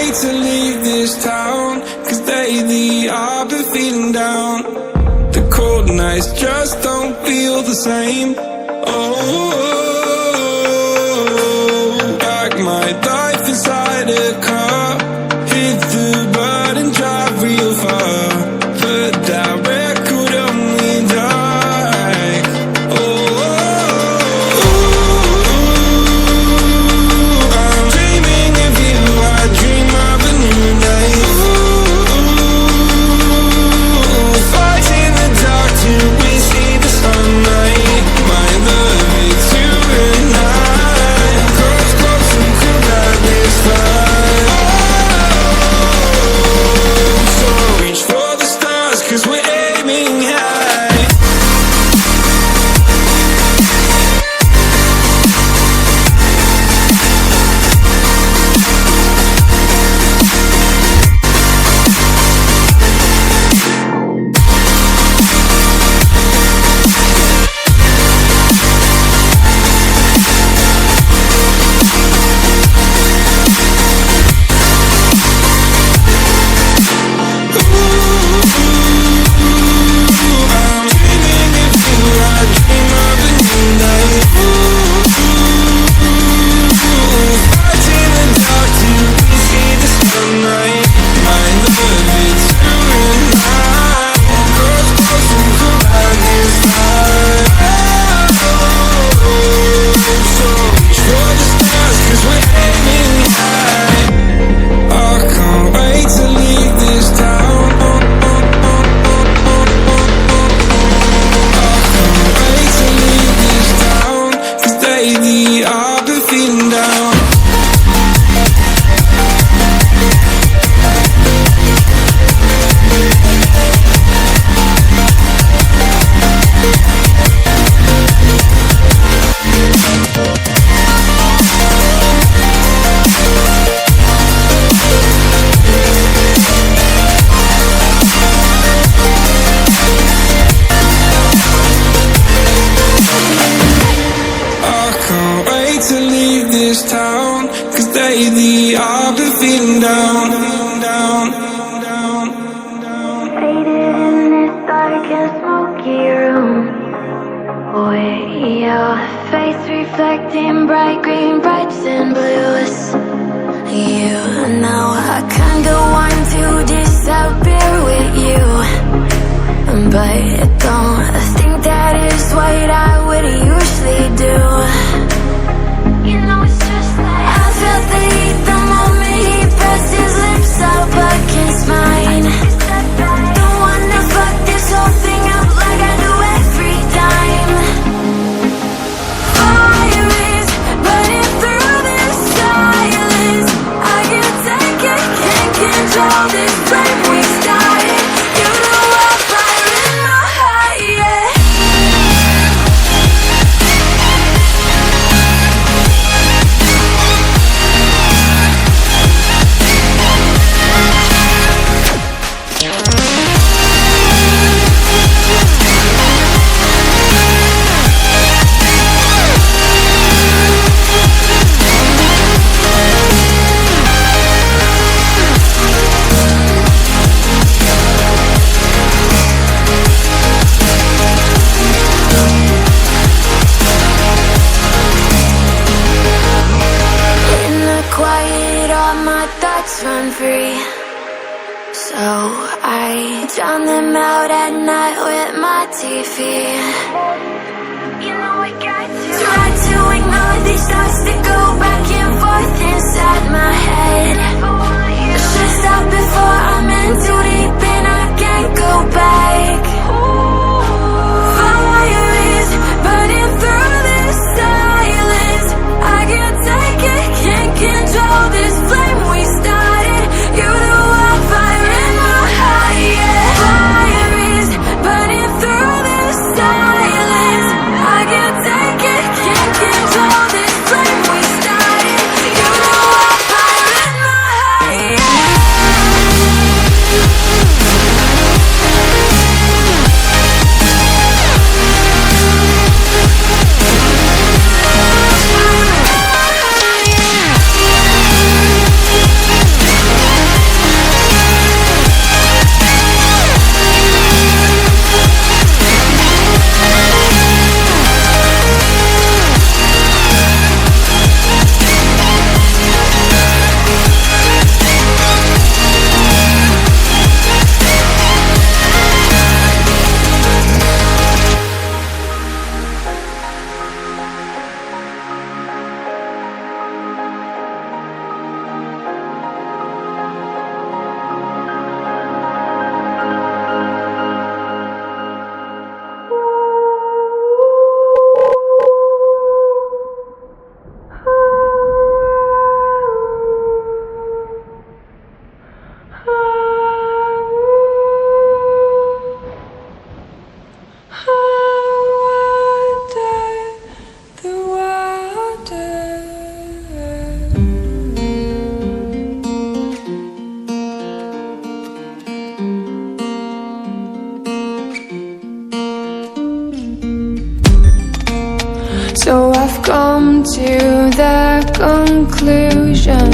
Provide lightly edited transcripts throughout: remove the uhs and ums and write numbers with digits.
wait to leave this town, 'cause lately I've been feeling down. The cold nights just don't feel the same. Oh, like my life inside a car, hit the button, drive real far, put that record on me like, oh, I'm dreaming of you, I dream of a new day. Fight in the dark till we see the sunlight. My love is you and I, close, close and cool like this fire. So reach for the stars, 'cause we're aiming high. I've been feeling down. To leave this town, 'cause lately I've been feeling down, down, down, down. Faded in this dark and smoky room, with your face reflecting bright green, brights and blues. You know I can't go on to disappear with you, but don't think that is what I would usually do. You know it's just like I felt the heat the moment he pressed his lips up against mine. Don't wanna fuck this whole thing up like I do every time. Fire is burning through this silence. I can't take it, can't control this flame we started. You know I'm fire in my heart, yeah. Run free, so I drown them out at night with my TV. You know I got to try to ignore these thoughts that go back and forth inside my head. I should stop before I'm in too deep and I can't go back. Fire is burning through this silence. I can't take it, can't control this flame we started. You know I'm fire in my heart, yeah. Fire is burning through this silence. So I've come to the conclusion,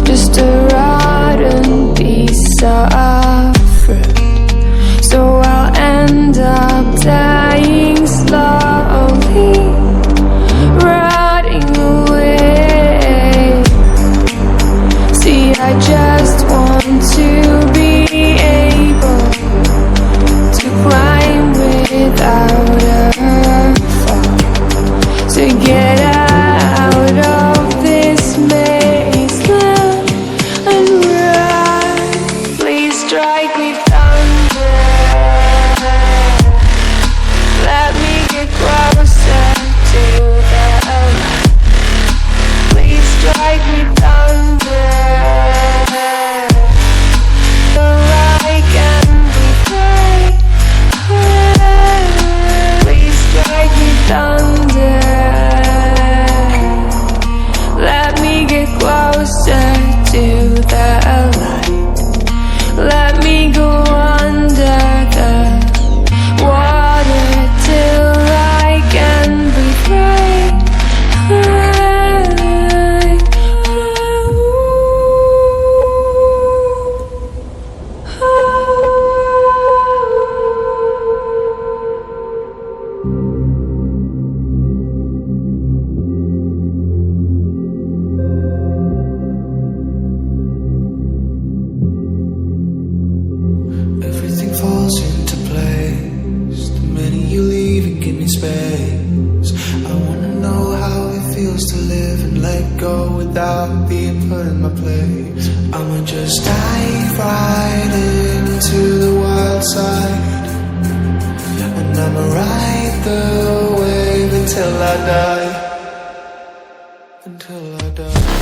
just a rotten piece of fruit. So I'll end up dying slowly, rotting away. See, I just want to be able to climb without a fall, to get out of this mazeland and run. Please strike me thunder, let me get closer to the light. Please strike me thunder, so I can be free. Please strike me thunder, let me get closer to the light. Let me go under the water till I can be free. Everything falls into place the minute you leave and give me space. I wanna know how it feels to live and let go without being put in my place. I'ma just dive right into the wild side, and I'ma ride the wave until I die. Until I die.